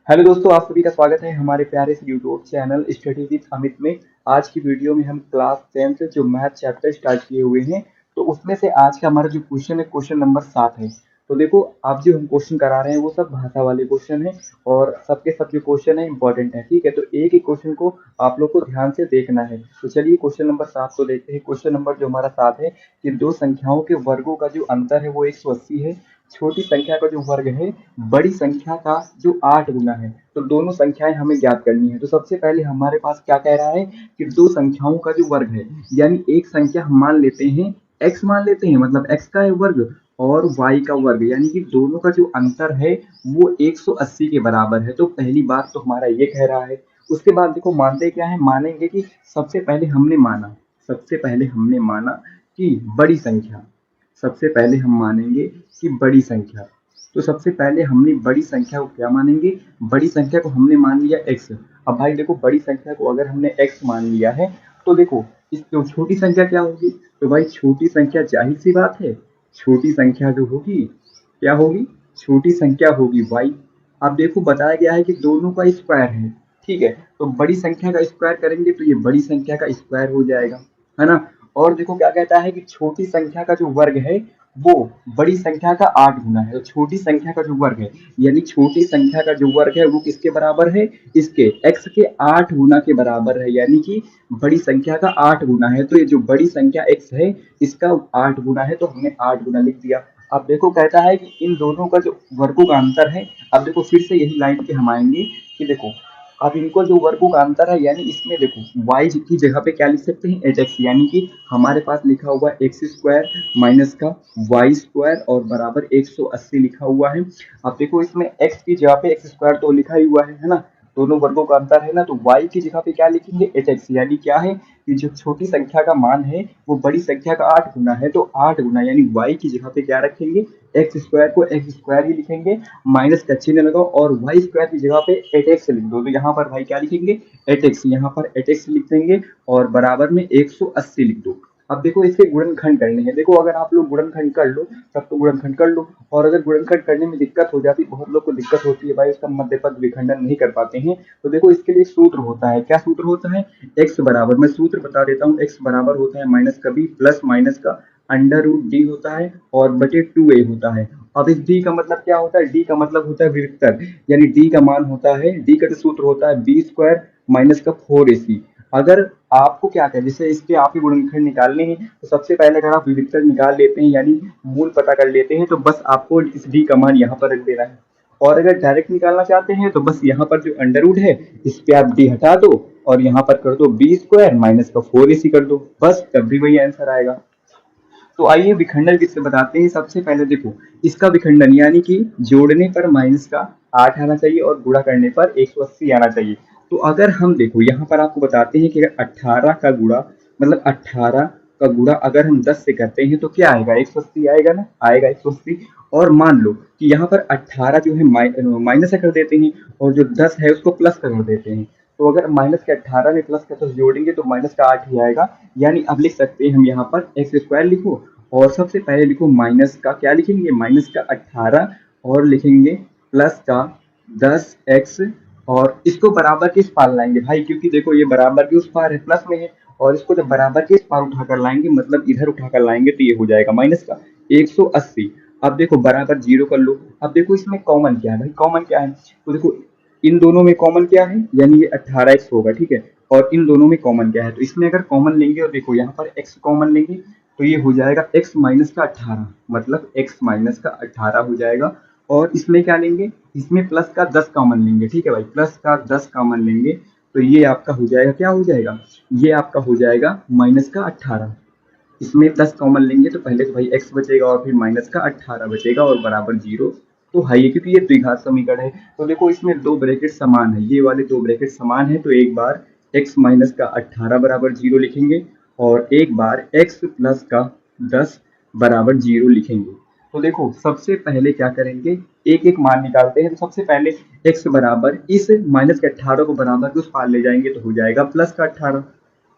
Hello दोस्तों, आप सभी का स्वागत है हमारे प्यारे से YouTube channel study with Amit में। आज की वीडियो में हम क्लास 10th जो मैथ चैप्टर स्टार्ट किए हुए हैं, तो उसमें से आज का हमारा जो क्वेश्चन है क्वेश्चन नंबर 7 है। तो देखो, आप जो हम क्वेश्चन करा रहे हैं वो सब भाषा वाले क्वेश्चन है और सबके सब जो क्वेश्चन है इंपॉर्टेंट है। ठीक है, तो एक एक क्वेश्चन को आप लोग को ध्यान से देखना है। तो चलिए क्वेश्चन नंबर 7 को देखते हैं। क्वेश्चन नंबर जो हमारा 7 है कि दो संख्याओं के वर्गों का जो अंतर है वो 180 है। छोटी संख्या का जो वर्ग है बड़ी संख्या का जो 8 गुना है। तो दोनों संख्याएं हमें ज्ञात करनी है। तो सबसे पहले हमारे पास क्या कह रहा है कि दो संख्याओं का जो वर्ग है, यानी एक संख्या हम मान लेते हैं x, मान लेते हैं मतलब x का वर्ग और y का वर्ग, यानी कि दोनों का जो अंतर है वो 180 के बराबर है। तो पहली बात तो हमारा ये कह रहा है। उसके बाद देखो, मानते क्या है, मानेंगे कि सबसे पहले हमने माना कि बड़ी संख्या, सबसे पहले हम मानेंगे कि बड़ी संख्या। तो सबसे पहले हमने बड़ी संख्या को क्या मानेंगे, बड़ी संख्या को हमने मान लिया x। अब भाई देखो, बड़ी संख्या को अगर हमने x मान लिया है तो देखो इस तो छोटी संख्या क्या होगी। तो भाई छोटी संख्या, जाहिर सी बात है, छोटी संख्या जो होगी क्या होगी, छोटी संख्या होगी y। अब देखो बताया गया है कि दोनों का स्क्वायर है। ठीक है, तो बड़ी संख्या का स्क्वायर करेंगे तो ये बड़ी संख्या का स्क्वायर हो जाएगा, है ना। और देखो क्या कहता है कि छोटी संख्या का जो वर्ग है वो बड़ी संख्या का 8 गुना है। तो छोटी संख्या का जो वर्ग है, यानी छोटी संख्या का जो वर्ग है वो किसके बराबर है, इसके x के 8 गुना के बराबर है, यानी कि बड़ी संख्या का 8 गुना है। तो ये जो बड़ी संख्या x है इसका 8 गुना है, तो हमने 8 गुना लिख दिया। अब देखो कहता है कि इन दोनों का जो वर्गों का अंतर है। अब देखो फिर से यही लाइन पे हम आएंगे कि देखो, अब इनको जो वर्गों का अंतर है, यानी इसमें देखो y की जगह पे क्या लिख सकते हैं, 8x, यानी कि हमारे पास लिखा हुआ एक्स स्क्वायर माइनस का वाई स्क्वायर और बराबर 180 लिखा हुआ है। अब देखो इसमें x की जगह पे एक्स स्क्वायर तो लिखा ही हुआ है ना, दोनों वर्गों का अंतर है ना, तो y की जगह पे क्या लिखेंगे, 8x, यानी क्या है कि जो छोटी संख्या का मान है वो बड़ी संख्या का 8 गुना है। तो 8 गुना यानी y की जगह पे क्या रखेंगे, एक्स स्क्वायर को एक्स स्क्वायर ही लिखेंगे, माइनस का चिन्ह लगाओ और वाई स्क्वायर की जगह पे 8x लिख दो। तो यहाँ पर भाई क्या लिखेंगे, 8x, यहाँ पर 8x लिख देंगे और बराबर में 180 लिख दो। अब देखो इसके गुणनखंड करने हैं। देखो अगर आप लोग गुणनखंड कर लो तब तो गुणनखंड कर लो, और अगर गुणनखंड करने में दिक्कत हो जाती, बहुत लोग को दिक्कत होती है भाई, उसका मध्य पद विखंडन नहीं कर पाते हैं, तो देखो इसके लिए सूत्र होता है। क्या सूत्र होता है, x बराबर, मैं सूत्र बता देता हूँ, x बराबर होता है माइनस का b प्लस माइनस का अंडर रूट डी होता है और बटे 2a होता है। अब इस d का मतलब क्या होता है, d का मतलब होता है विविक्तर, यानी d का मान होता है, d का सूत्र होता है बी स्क्वायर माइनस का 4ac। अगर आपको क्या कहें, जैसे इसके आप ही गुणनखंड निकालने हैं तो सबसे पहले अगर आप विविक्तर निकाल लेते हैं यानी मूल पता कर लेते हैं, तो बस आपको इस डी का मान यहाँ पर रख देना है। और अगर डायरेक्ट निकालना चाहते हैं तो बस यहाँ पर जो अंडर रूट है इस पे आप डी हटा दो और यहाँ पर कर दो बी स्क्वायर माइनस का 4ac कर दो, बस तब भी वही आंसर आएगा। तो आइए विखंडन किससे बताते हैं। सबसे पहले देखो इसका विखंडन, यानी कि जोड़ने पर माइनस का 8 आना चाहिए और गुणा करने पर 180 आना चाहिए। तो अगर हम देखो यहाँ पर आपको बताते हैं कि अगर 18 का गुणा, मतलब 18 का गुणा अगर हम 10 से करते हैं तो क्या आएगा, 180 आएगा ना, आएगा 180। और मान लो कि यहाँ पर 18 जो है माइनस कर देते हैं और जो 10 है उसको प्लस कर देते हैं। तो अगर माइनस के 18 में प्लस का 10 जोड़ेंगे तो माइनस का 8 ही आएगा। यानी अब लिख सकते हैं हम यहाँ पर एक्स स्क्वायर लिखो और सबसे पहले लिखो माइनस का क्या लिखेंगे, माइनस का 18 और लिखेंगे प्लस का 10x, और इसको बराबर के इस पार लाएंगे भाई, क्योंकि देखो ये बराबर के उस पार है, प्लस में है, और इसको जब बराबर के इस पार उठाकर लाएंगे मतलब इधर उठाकर लाएंगे तो ये हो जाएगा माइनस का 180। अब देखो बराबर जीरो कर लो। अब देखो इसमें कॉमन क्या है भाई, कॉमन क्या है, तो देखो इन दोनों में कॉमन क्या है, यानी ये 18x होगा, ठीक है। और इन दोनों में कॉमन क्या है, तो इसमें अगर कॉमन लेंगे और देखो यहाँ पर x कॉमन लेंगे तो ये हो जाएगा x माइनस का 18, मतलब x माइनस का 18 हो जाएगा। और इसमें क्या लेंगे, इसमें प्लस का 10 कॉमन लेंगे, ठीक है भाई, प्लस का 10 कॉमन लेंगे तो ये आपका हो जाएगा, क्या हो जाएगा, ये आपका हो जाएगा माइनस का 18। इसमें 10 कॉमन लेंगे तो पहले तो भाई x बचेगा और फिर माइनस का 18 बचेगा और बराबर जीरो। तो है ये, क्योंकि ये द्विघात समीकरण है। तो देखो इसमें दो ब्रैकेट समान है, ये वाले दो ब्रैकेट समान है, तो एक बार x माइनस का 18 बराबर जीरो लिखेंगे और एक बार x प्लस का 10 बराबर जीरो लिखेंगे। तो देखो सबसे पहले क्या करेंगे, एक एक मान निकालते हैं। तो सबसे पहले x बराबर इस माइनस के 18 को बराबर के उस पार ले जाएंगे तो हो जाएगा प्लस का 18,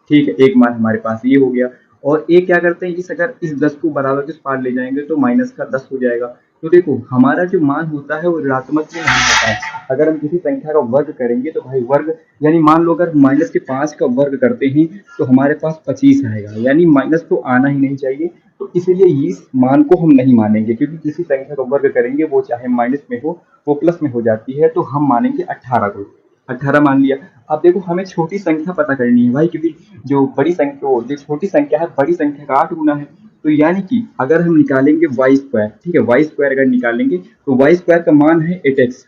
ठीक है, एक मान हमारे पास ये हो गया। और एक क्या करते हैं, इस अगर इस 10 को बराबर के पार ले जाएंगे तो माइनस का 10 हो जाएगा, तो देखो हमारा जो मान होता है वो ऋणात्मक में नहीं होता है। अगर हम किसी संख्या का वर्ग करेंगे तो भाई वर्ग यानी मान लो अगर माइनस के 5 का वर्ग करते हैं तो हमारे पास 25 आएगा, यानी माइनस तो आना ही नहीं चाहिए। तो इसीलिए इस मान को हम नहीं मानेंगे, क्योंकि किसी संख्या का वर्ग करेंगे वो चाहे माइनस में हो वो प्लस में हो जाती है, तो हम मानेंगे 18 को। 18 मान लिया। अब देखो हमें छोटी संख्या पता करनी है भाई, क्योंकि जो बड़ी संख्या जो छोटी संख्या है बड़ी संख्या का 8 गुना है। तो यानी कि अगर हम निकालेंगे वाई स्क्वायर, ठीक है, वाई स्क्वायर अगर निकालेंगे तो वाई स्क्वायर का मान है 8x,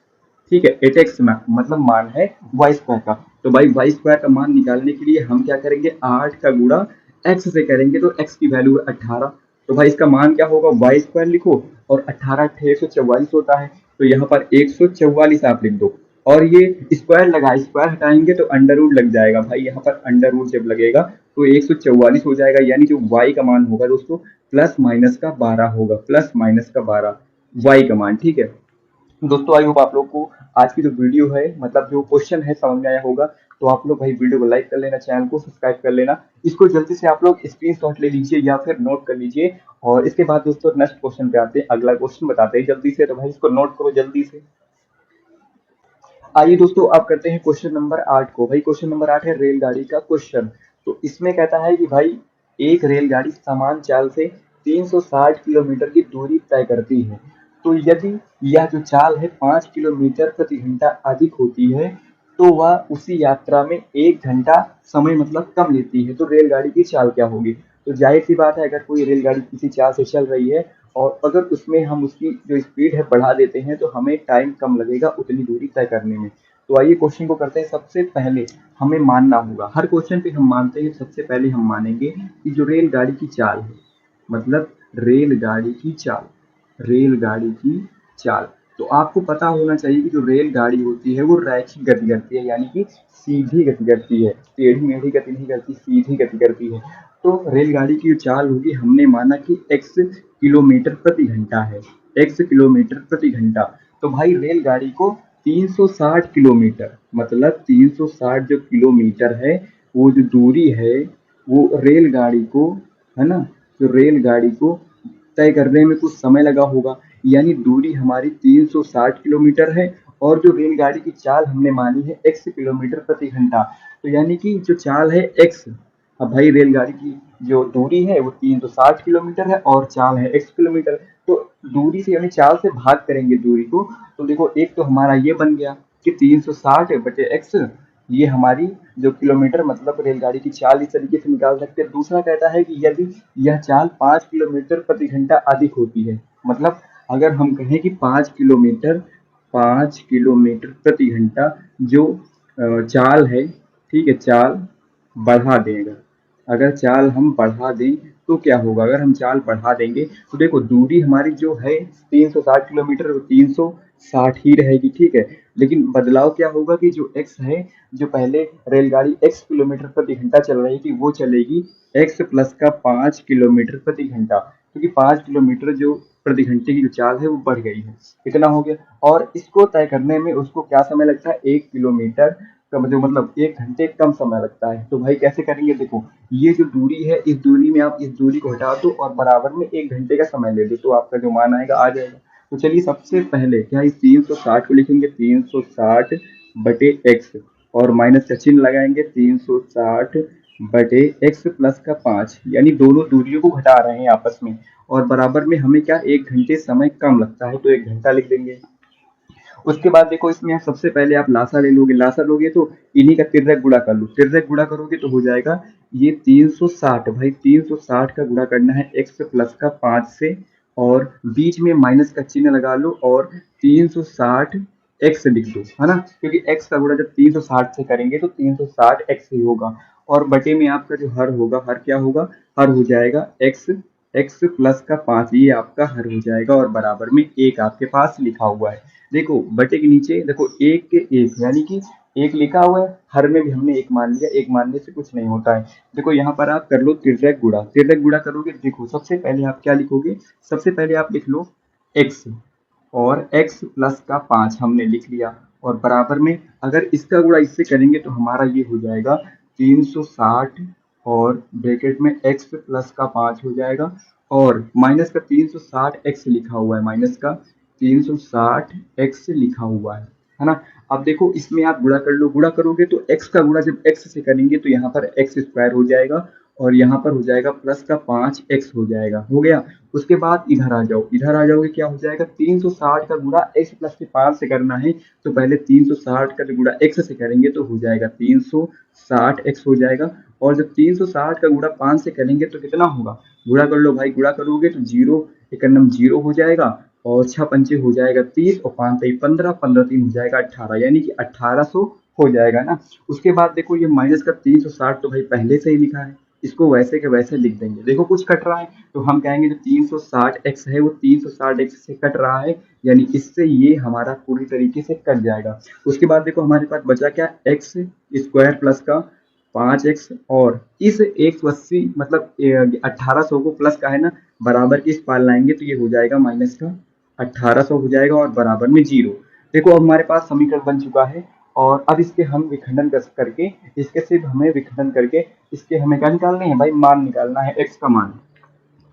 ठीक है, 8x मतलब मान है वाई स्क्वायर का। तो भाई वाई स्क्वायर का मान निकालने के लिए हम क्या करेंगे, 8 का गुणा x से करेंगे, तो x की वैल्यू है 18। तो भाई इसका मान क्या होगा, वाई स्क्वायर लिखो और 18 144 होता है, तो यहाँ पर 144 आप लिख दो। और ये स्क्वायर लगा, स्क्वायर हटाएंगे तो अंडर रूट लग जाएगा भाई, यहाँ पर अंडर रूट जब लगेगा तो 144 हो जाएगा, यानी जो y का मान होगा दोस्तों प्लस माइनस का 12 होगा, प्लस माइनस का 12 y का मान, ठीक है। दोस्तों आई होप आप लोग को आज की जो वीडियो है मतलब जो क्वेश्चन है समझ में आया होगा। तो आप लोग भाई वीडियो को लाइक कर लेना, चैनल को सब्सक्राइब कर लेना, इसको जल्दी से आप लोग स्क्रीनशॉट ले लीजिए या फिर नोट कर लीजिए। और इसके बाद दोस्तों नेक्स्ट क्वेश्चन पे आते हैं, अगला क्वेश्चन बताते हैं जल्दी से, तो भाई इसको नोट करो जल्दी से। आइए दोस्तों अब करते हैं क्वेश्चन नंबर 8 को। भाई क्वेश्चन नंबर 8 है रेलगाड़ी का क्वेश्चन। तो इसमें कहता है कि भाई एक रेलगाड़ी समान चाल से 360 किलोमीटर की दूरी तय करती है, तो यदि यह जो चाल है 5 किलोमीटर प्रति घंटा अधिक होती है तो वह उसी यात्रा में 1 घंटा समय मतलब कम लेती है, तो रेलगाड़ी की चाल क्या होगी। तो जाहिर सी बात है, अगर कोई रेलगाड़ी किसी चाल से चल रही है और अगर उसमें हम उसकी जो स्पीड है बढ़ा देते हैं तो हमें टाइम कम लगेगा उतनी दूरी तय करने में। तो आइए क्वेश्चन को करते हैं। सबसे पहले हमें मानना होगा, हर क्वेश्चन पे हम मानते हैं, सबसे पहले हम मानेंगे कि जो रेलगाड़ी की चाल है मतलब रेलगाड़ी की चाल, रेलगाड़ी की चाल, तो आपको पता होना चाहिए कि जो रेलगाड़ी होती है वो रैखिक गति करती है, यानी कि सीधी गति करती है, टेढ़ी मेढ़ी गति नहीं करती, सीधी गति करती है। तो रेलगाड़ी की जो चाल होगी हमने माना कि x किलोमीटर प्रति घंटा है, x किलोमीटर प्रति घंटा। तो भाई रेलगाड़ी को 360 किलोमीटर मतलब 360 जो किलोमीटर है वो जो दूरी है वो रेलगाड़ी को, है ना, तो रेलगाड़ी को तय करने में कुछ समय लगा होगा, यानी दूरी हमारी 360 किलोमीटर है और जो रेलगाड़ी की चाल हमने मानी है x किलोमीटर प्रति घंटा, तो यानी कि जो चाल है x। अब भाई रेलगाड़ी की जो दूरी है वो 360 किलोमीटर है और चाल है x किलोमीटर, तो दूरी से यानी चाल से भाग करेंगे दूरी को, तो देखो एक तो हमारा ये बन गया कि 360 बटे x, ये हमारी जो किलोमीटर मतलब रेलगाड़ी की चाल इस तरीके से निकाल सकते हैं। दूसरा कहता है कि यदि यह चाल 5 किलोमीटर प्रति घंटा अधिक होती है, मतलब अगर हम कहें कि 5 किलोमीटर प्रति घंटा जो चाल है, ठीक है, चाल बढ़ा देगा, अगर चाल हम बढ़ा दें तो क्या होगा, अगर हम चाल बढ़ा देंगे तो देखो दूरी हमारी जो है 360 किलोमीटर 360 ही रहेगी, ठीक है, लेकिन बदलाव क्या होगा कि जो x है, जो पहले रेलगाड़ी x किलोमीटर प्रति घंटा चल रही थी वो चलेगी x प्लस का 5 किलोमीटर प्रति घंटा, क्योंकि 5 किलोमीटर जो प्रति घंटे की जो चाल है वो बढ़ गई है, इतना हो गया। और इसको तय करने में उसको क्या समय लगता है, 1 किलोमीटर का मतलब 1 घंटे कम समय लगता है। तो भाई कैसे करेंगे, देखो ये जो दूरी है इस दूरी में आप इस दूरी को हटा दो और बराबर में 1 घंटे का समय ले दो, तो आपका जो मान आएगा आ जाएगा। तो चलिए सबसे पहले क्या इस 360 को लिखेंगे 360 बटे एक्स और माइनस का चिन्ह लगाएंगे 360 बटे एक्स प्लस का 5, यानी दोनों दूरियों को घटा रहे हैं आपस में और बराबर में हमें क्या 1 घंटे समय कम लगता है तो 1 घंटा लिख देंगे। उसके बाद देखो इसमें सबसे पहले आप लासा ले लोगे, लासा लोगे तो इन्हीं का तिर्यक गुणा कर लो, तिर्यक गुणा करोगे तो हो जाएगा ये 360, भाई 360 का गुणा करना है x प्लस का 5 से और बीच में माइनस का चिन्ह लगा लो और 360 x लिख दो, है ना, क्योंकि x का गुणा जब 360 से करेंगे तो 360 x ही होगा और बटे में आपका जो हर होगा, हर क्या होगा, हर हो जाएगा x प्लस का 5, ये आपका हर हो जाएगा और बराबर में एक आपके पास लिखा हुआ है। देखो बटे के नीचे देखो एक के एक, यानी कि एक लिखा हुआ है, हर में भी हमने एक मान लिया, एक मानने से कुछ नहीं होता है। देखो यहाँ पर आप कर लो तिर्यक गुणा, तिर्यक गुणा करोगे, देखो सबसे पहले आप क्या लिखोगे, सबसे पहले आप लिख लो x और x प्लस का 5 हमने लिख लिया और बराबर में अगर इसका गुणा इससे करेंगे तो हमारा ये हो जाएगा 360 और ब्रैकेट में x प्लस का 5 हो जाएगा और माइनस का 360x लिखा हुआ है, माइनस का 360x लिखा हुआ है ना। अब देखो इसमें आप गुणा कर लो, गुणा करोगे तो x का गुणा जब x से करेंगे तो यहाँ पर x स्क्वायर हो जाएगा और यहाँ पर हो जाएगा प्लस का 5x हो जाएगा, हो गया। उसके बाद इधर आ जाओ, इधर आ जाओगे क्या हो जाएगा, 360 का गुणा x प्लस के 5 से करना है तो पहले 360 का गुणा x से करेंगे तो हो जाएगा 360x हो जाएगा। और जब 360 का गुणा 5 से करेंगे तो कितना होगा, गुणा कर लो भाई, गुणा करोगे तो 0 एक नंबर 0 हो जाएगा और 6 पंचे हो जाएगा 30 और 5 3 15, 15 3 हो जाएगा 18, यानी कि 1800 हो जाएगा ना। उसके बाद देखो ये माइनस का 360 तो भाई पहले से ही लिखा है, इसको वैसे के वैसे लिख देंगे। देखो कुछ कट रहा है तो हम कहेंगे जो 360x है वो 360x से कट रहा है, यानी इससे ये हमारा पूरी तरीके से कट जाएगा। उसके बाद देखो हमारे पास बचा क्या, एक्स स्क्वायर प्लस का 5x और इस 180 मतलब 1800 को प्लस का है ना, बराबर की इस पार लाएंगे तो ये हो जाएगा माइनस का 1800 हो जाएगा और बराबर में 0। देखो अब हमारे पास समीकरण बन चुका है और अब इसके हम विखंडन करके, इसके सिर्फ हमें विखंडन करके इसके हमें क्या निकालने हैं भाई, मान निकालना है, x का मान।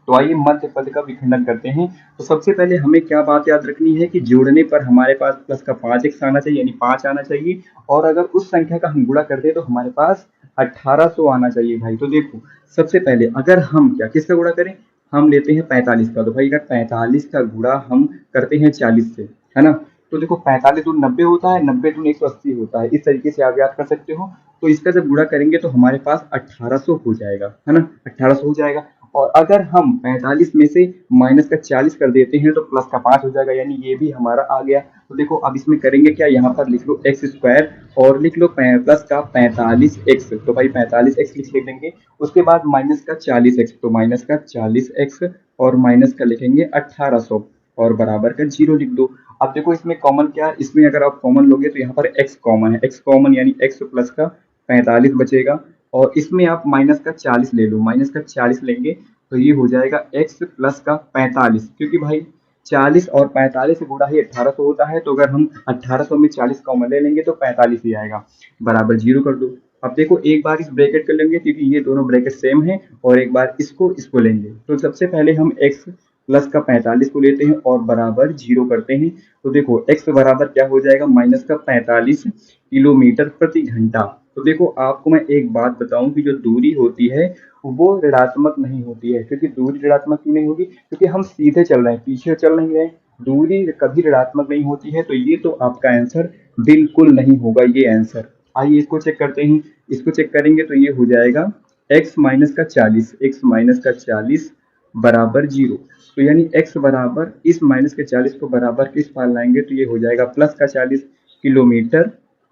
तो आइए मध्य पद का विखंडन करते हैं। तो सबसे पहले हमें क्या बात याद रखनी है कि जोड़ने पर हमारे पास प्लस का 5x आना चाहिए, यानी 5 आना चाहिए, और अगर उस संख्या का हम गुणा कर दे तो हमारे पास 1800 आना चाहिए भाई। तो देखो सबसे पहले अगर हम क्या किसका गुणा करें, हम लेते हैं 45 का, तो भाई अगर 45 का गुणा हम करते हैं 40 से, है ना, तो देखो 45 दूनी 90 होता है, 90 दूनी 180 होता है, इस तरीके से आप याद कर सकते हो। तो इसका जब गुणा करेंगे तो हमारे पास 1800 हो जाएगा, है ना, 1800 हो जाएगा। और अगर हम 45 में से माइनस का 40 कर देते हैं तो प्लस का 5 हो जाएगा, यानी ये भी हमारा आ गया। तो देखो अब इसमें करेंगे क्या, यहाँ पर लिख लो एक्स स्क्वायर और लिख लो प्लस का 45x, तो भाई 45x लिख देंगे। उसके बाद माइनस का 40x, तो माइनस का 40x और माइनस का लिखेंगे 1800 और बराबर का 0 लिख दो। अब देखो इसमें कॉमन क्या है, इसमें अगर आप कॉमन लोगे तो यहाँ पर x कॉमन है, x कॉमन यानी x प्लस का 45 बचेगा और इसमें आप माइनस का 40 ले लो, माइनस का 40 लेंगे तो ये हो जाएगा x प्लस का 45, क्योंकि भाई 40 और 45 से गुणा ही 1800 होता है, तो अगर हम 1800 में 40 कॉमन ले लेंगे तो 45 ही आएगा, बराबर 0 कर दो। अब देखो एक बार इस ब्रैकेट कर लेंगे क्योंकि ये दोनों ब्रैकेट सेम है, और एक बार इसको लेंगे। तो सबसे पहले हम x प्लस का 45 को लेते हैं और बराबर 0 करते हैं। तो देखो x बराबर क्या हो जाएगा, माइनस का 45 किलोमीटर प्रति घंटा। तो देखो आपको मैं एक बात बताऊं कि जो दूरी होती है वो ऋणात्मक नहीं होती है, क्योंकि दूरी ऋणात्मक क्यों नहीं होगी, क्योंकि हम सीधे चल रहे हैं, पीछे चल नहीं रहे, दूरी कभी ऋणात्मक नहीं होती है। तो ये तो आपका आंसर बिल्कुल नहीं होगा ये आंसर। आइए इसको चेक करते हैं, इसको चेक करेंगे तो ये हो जाएगा x माइनस का 40, x माइनस का 40 बराबर 0। तो यानी x बराबर इस माइनस के 40 को बराबर किस पार लाएंगे तो ये हो जाएगा प्लस का 40 किलोमीटर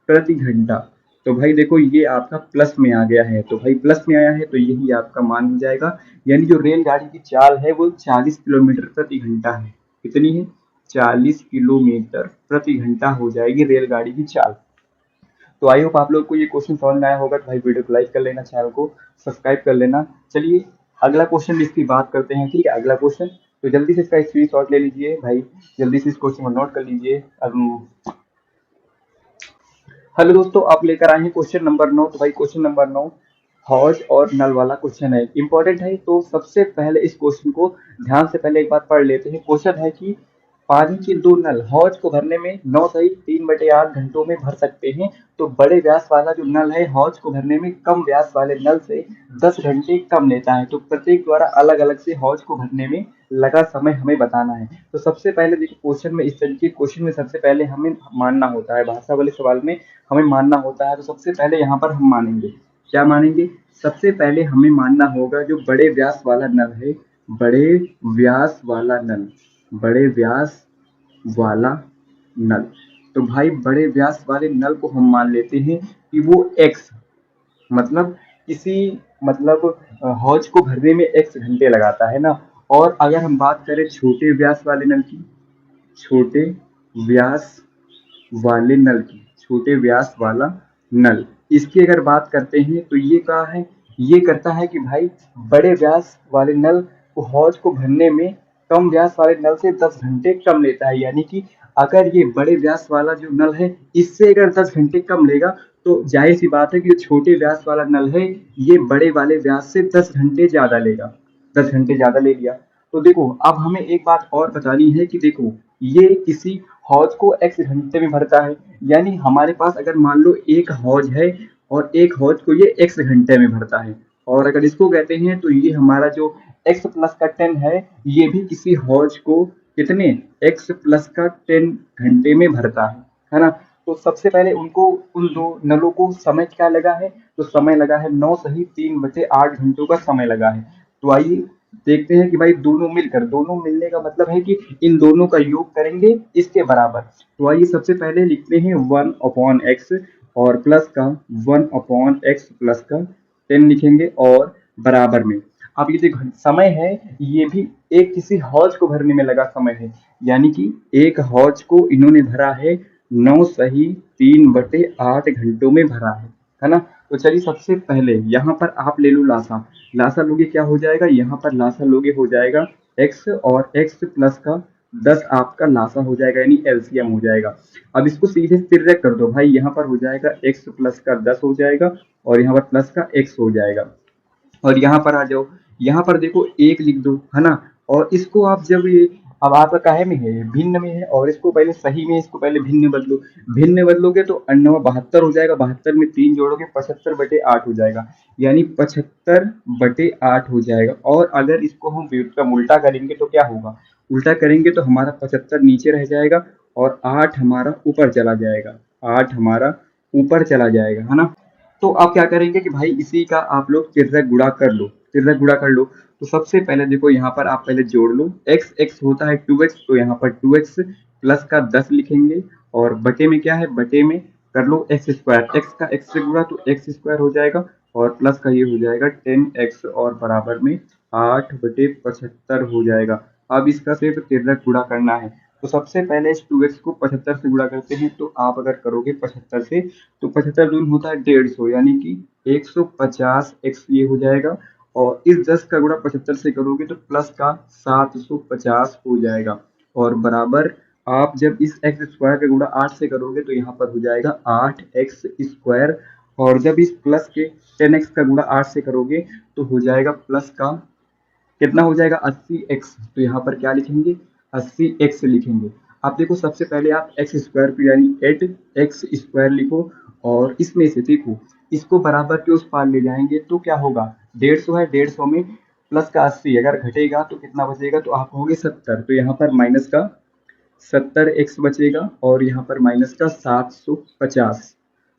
प्रति घंटा। तो भाई देखो ये आपका प्लस में आ गया है, तो भाई प्लस में आया है तो यही आपका मान हो जाएगा, यानी जो रेलगाड़ी की चाल है वो 40 किलोमीटर प्रति घंटा है। कितनी है, 40 किलोमीटर प्रति घंटा हो जाएगी रेलगाड़ी की चाल। तो आई होप आप लोग को ये क्वेश्चन समझ में आया होगा। तो भाई वीडियो को लाइक कर लेना, चैनल को सब्सक्राइब कर लेना। चलिए अगला क्वेश्चन इसकी बात करते हैं, ठीक है, अगला क्वेश्चन। तो जल्दी से इसका स्क्रीनशॉट ले लीजिए भाई, जल्दी से इस क्वेश्चन को नोट कर लीजिए। हेलो दोस्तों, आप लेकर आए हैं क्वेश्चन नंबर 9। तो भाई क्वेश्चन नंबर 9 हौज और नल वाला क्वेश्चन है, इंपॉर्टेंट है। तो सबसे पहले इस क्वेश्चन को ध्यान से पहले एक बार पढ़ लेते हैं। क्वेश्चन है कि पानी के दो नल हौज को भरने में 9 सहित 3/8 घंटों में भर सकते हैं, तो बड़े व्यास वाला जो नल है हौज को भरने में कम व्यास वाले नल से 10 घंटे कम लेता है। तो प्रत्येक द्वारा अलग अलग से हौज को भरने में लगा समय हमें बताना है। तो सबसे पहले देखिए क्वेश्चन में, इस तरीके क्वेश्चन में सबसे पहले हमें मानना होता है, भाषा वाले सवाल में हमें मानना होता है। तो सबसे पहले यहाँ पर हम मानेंगे, क्या मानेंगे, सबसे पहले हमें मानना होगा जो बड़े व्यास वाला नल है, बड़े व्यास वाला नल, बड़े व्यास वाला नल। तो भाई बड़े व्यास वाले नल को हम मान लेते हैं कि वो x मतलब किसी मतलब हौज को भरने में x घंटे लगाता है ना। और अगर हम बात करें छोटे व्यास वाले नल की, छोटे व्यास वाले नल की, छोटे व्यास वाला नल, इसकी अगर बात करते हैं तो ये क्या है, ये करता है कि भाई बड़े व्यास वाले नल को हौज को भरने में कम व्यास वाले नल से 10 घंटे कम लेता है। यानी कि अगर ये बड़े व्यास वाला जो नल है इससे अगर 10 घंटे कम लेगा तो जाहिर सी बात है कि जो छोटे व्यास वाला नल है ये बड़े वाले व्यास से 10 घंटे ज्यादा लेगा, 10 घंटे ज्यादा ले लिया। तो देखो अब हमें एक बात और बतानी है कि देखो ये किसी हौज को x घंटे में भरता है, यानी हमारे पास अगर मान लो एक हौज है और एक हौज को ये x घंटे में भरता है, और अगर इसको कहते हैं तो ये हमारा जो x प्लस का 10 है ये भी किसी हौज को कितने x प्लस का 10 घंटे में भरता है ना। तो सबसे पहले उनको उन दो नलों को समय क्या लगा है, तो समय लगा है 9 सही 3/8 घंटों का समय लगा है। तो आइए देखते हैं कि भाई दोनों मिलकर, दोनों मिलने का मतलब है कि इन दोनों का योग करेंगे इसके बराबर। तो आइए सबसे पहले लिखते हैं 1/x और प्लस का 1/x प्लस का 10 लिखेंगे और बराबर में। अब ये देखो समय है ये भी एक किसी हौज को भरने में लगा समय है, यानी कि एक हौज को इन्होंने भरा है 9 सही 3/8 घंटों में भरा है ना। तो चलिए सबसे पहले यहाँ पर आप ले लो लासा, लासा लोगे क्या हो जाएगा, यहाँ पर लासा लोगे हो जाएगा x और x प्लस का 10 आपका लासा हो जाएगा यानी एलसीएम हो जाएगा। अब इसको सीधे तिर्यक कर दो भाई, यहाँ पर हो जाएगा x प्लस का 10 हो जाएगा और यहाँ पर प्लस का x हो जाएगा। और यहाँ पर आ जाओ, यहाँ पर देखो एक लिख दो है ना। और इसको आप जब ये अब आपका काहे में है भिन्न में है और इसको पहले सही में, इसको पहले भिन्न बदलो, भिन्न बदलोगे तो 72 हो जाएगा, 72 में 3 जोड़ोगे 75/8 हो जाएगा, यानी 75/8 हो जाएगा। और अगर इसको हम व्युत्क्रम उल्टा करेंगे तो क्या होगा, उल्टा करेंगे तो हमारा 75 नीचे रह जाएगा और 8 हमारा ऊपर चला जाएगा, 8 हमारा ऊपर चला जाएगा है ना। तो आप क्या करेंगे कि भाई इसी का आप लोग तिर्यक गुणा कर लो, तिर्यक गुणा कर लो। तो सबसे पहले देखो यहाँ पर आप पहले जोड़ लो, x x होता है 2x, तो यहाँ पर 2x प्लस का 10 लिखेंगे और बटे में क्या है, बटे में कर लो x स्क्वायर, x का x से गुणा तो x स्क्वायर हो जाएगा और प्लस का ये हो जाएगा 10x और बराबर में 8/75 हो जाएगा। अब इसका सिर्फ तिर्यक गुणा करना है। तो सबसे पहले इस 2x को 75 से गुणा करते हैं, तो आप अगर करोगे 75 से तो 75 दूनी होता है 150, यानी कि 150x ये हो जाएगा। और इस 10 का गुणा 75 से करोगे तो प्लस का 750 हो जाएगा और बराबर आप जब इस x स्क्वायर का गुणा 8 से करोगे तो यहाँ पर हो जाएगा 8x स्क्वायर। और जब इस प्लस के 10x का गुणा 8 से करोगे तो हो जाएगा प्लस का कितना हो जाएगा 80x। तो यहाँ पर क्या लिखेंगे 80x लिखेंगे। अब देखो सबसे पहले आप x स्क्वायर को यानी 8x स्क्वायर लिखो और इसमें से देखो इसको बराबर के उस पार ले जाएंगे तो क्या होगा, 150 है, 150 में प्लस का 80 अगर घटेगा तो कितना बचेगा, तो आप कहोगे 70, तो यहाँ पर माइनस का 70x बचेगा और यहाँ पर माइनस का 750,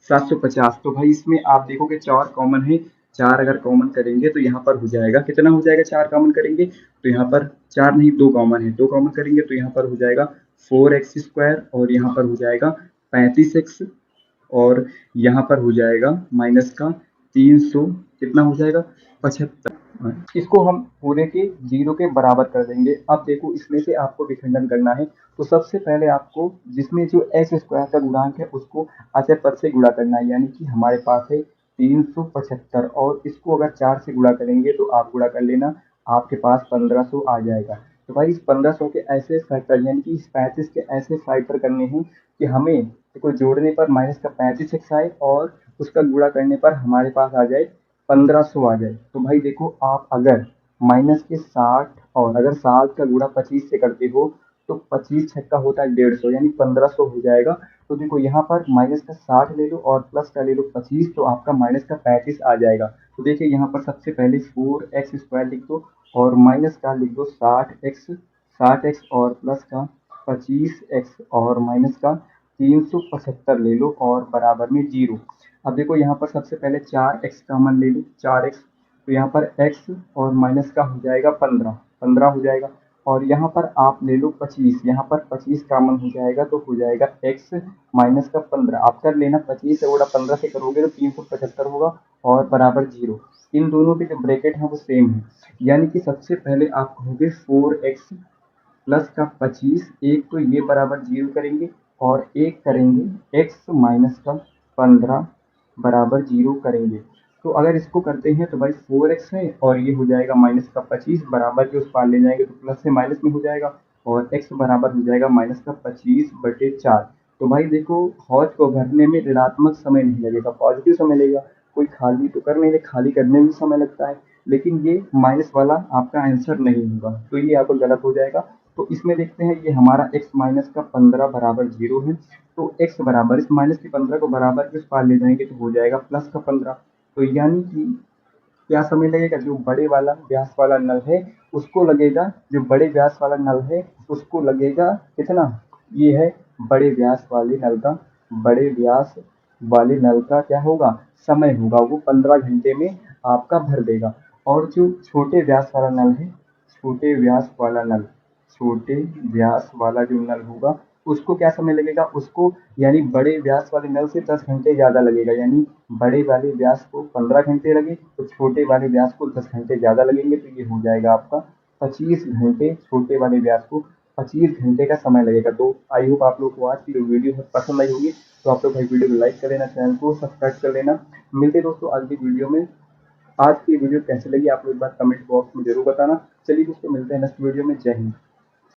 750। तो भाई इसमें आप देखोगे 4 कॉमन है, 4 अगर कॉमन करेंगे तो यहाँ पर हो जाएगा कितना हो जाएगा, 4 कॉमन करेंगे तो यहाँ पर 4 नहीं 2 कॉमन है, 2 कॉमन करेंगे तो यहाँ पर हो जाएगा 4x स्क्वायर और यहाँ पर हो जाएगा 35x और यहाँ पर हो जाएगा माइनस का 300 कितना हो जाएगा 75। इसको हम पूरे के 0 के बराबर कर देंगे। अब देखो इसमें से आपको विखंडन करना है, तो सबसे पहले आपको जिसमें जो x स्क्वायर का गुणांक है उसको अचर पद से गुणा करना है, यानी कि हमारे पास है 375 और इसको अगर 4 से गुणा करेंगे तो आप गुणा कर लेना, आपके पास 1500 आ जाएगा। तो भाई इस 1500 के ऐसे फैक्टर यानी कि इस 35 के ऐसे फैक्टर करने हैं कि हमें देखो जोड़ने पर माइनस का 35x आए और उसका गुणा करने पर हमारे पास आ जाए 1500 आ जाए। तो भाई देखो आप अगर माइनस के 60 और अगर 60 का गुणा 25 से करते हो तो 25 छक्का होता है 150 यानी 1500 हो जाएगा। तो देखो यहाँ पर माइनस का 60 ले लो और प्लस का ले लो 25, तो आपका माइनस का 35 आ जाएगा। तो देखिए यहाँ पर सबसे पहले 4x स्क्वायर लिख दो और माइनस का लिख दो 60x और प्लस का 25x और माइनस का 375 ले लो और बराबर में 0। अब देखो यहाँ पर सबसे पहले 4x कॉमन ले लो, 4x, तो यहाँ पर x और माइनस का हो जाएगा 15, 15 हो जाएगा और यहाँ पर आप ले लो 25, यहाँ पर 25 कॉमन हो जाएगा तो हो जाएगा x माइनस का 15। आप कर लेना 25 से गुणा 15 से करोगे तो 375 होगा और बराबर 0। इन दोनों के जो ब्रैकेट है वो सेम है, यानी कि सबसे पहले आप कहोगे 4x प्लस का 25, एक तो ये बराबर 0 करेंगे और एक करेंगे x माइनस का 15 बराबर 0 करेंगे। तो अगर इसको करते हैं तो भाई 4x है और ये हो जाएगा माइनस का 25 बराबर के उस पार ले जाएंगे तो प्लस से माइनस में हो जाएगा और x बराबर हो जाएगा माइनस का 25/4। तो भाई देखो हौज को भरने में ऋणात्मक समय नहीं लगेगा, पॉजिटिव समय लगेगा। कोई खाली तो कर नहीं रहे, खाली करने में समय लगता है। लेकिन ये माइनस वाला आपका आंसर नहीं होगा, तो ये आपका गलत हो जाएगा। तो इसमें देखते हैं, ये हमारा x माइनस का 15 बराबर 0 है, तो x बराबर इस माइनस के 15 को बराबर के उस पार ले जाएंगे तो हो जाएगा प्लस का 15। तो यानी कि क्या समय लगेगा, जो बड़े वाला व्यास वाला नल है उसको लगेगा, जो बड़े व्यास वाला नल है उसको लगेगा कितना, ये है बड़े व्यास वाले नल का, बड़े व्यास वाले नल का क्या होगा, समय होगा, वो 15 घंटे में आपका भर देगा। और जो छोटे व्यास वाला नल है, छोटे व्यास वाला नल, छोटे व्यास वाला जो नल होगा उसको क्या समय लगेगा, उसको यानी बड़े व्यास वाले नल से 10 घंटे ज्यादा लगेगा, यानी बड़े वाले व्यास को 15 घंटे लगे तो छोटे वाले व्यास को 10 घंटे ज्यादा लगेंगे, तो ये हो जाएगा आपका 25 घंटे, छोटे वाले व्यास को 25 घंटे का समय लगेगा। तो आई होप आप लोग को आज की जो वीडियो पसंद आई होगी, तो आप लोग भाई वीडियो को लाइक कर लेना, चैनल को सब्सक्राइब कर लेना। मिलते हैं दोस्तों आज की वीडियो में। आज की वीडियो कैसी लगी आप लोग एक बार कमेंट बॉक्स में जरूर बताना। चलिए दोस्तों, मिलते हैं नेक्स्ट वीडियो में। जय हिंद।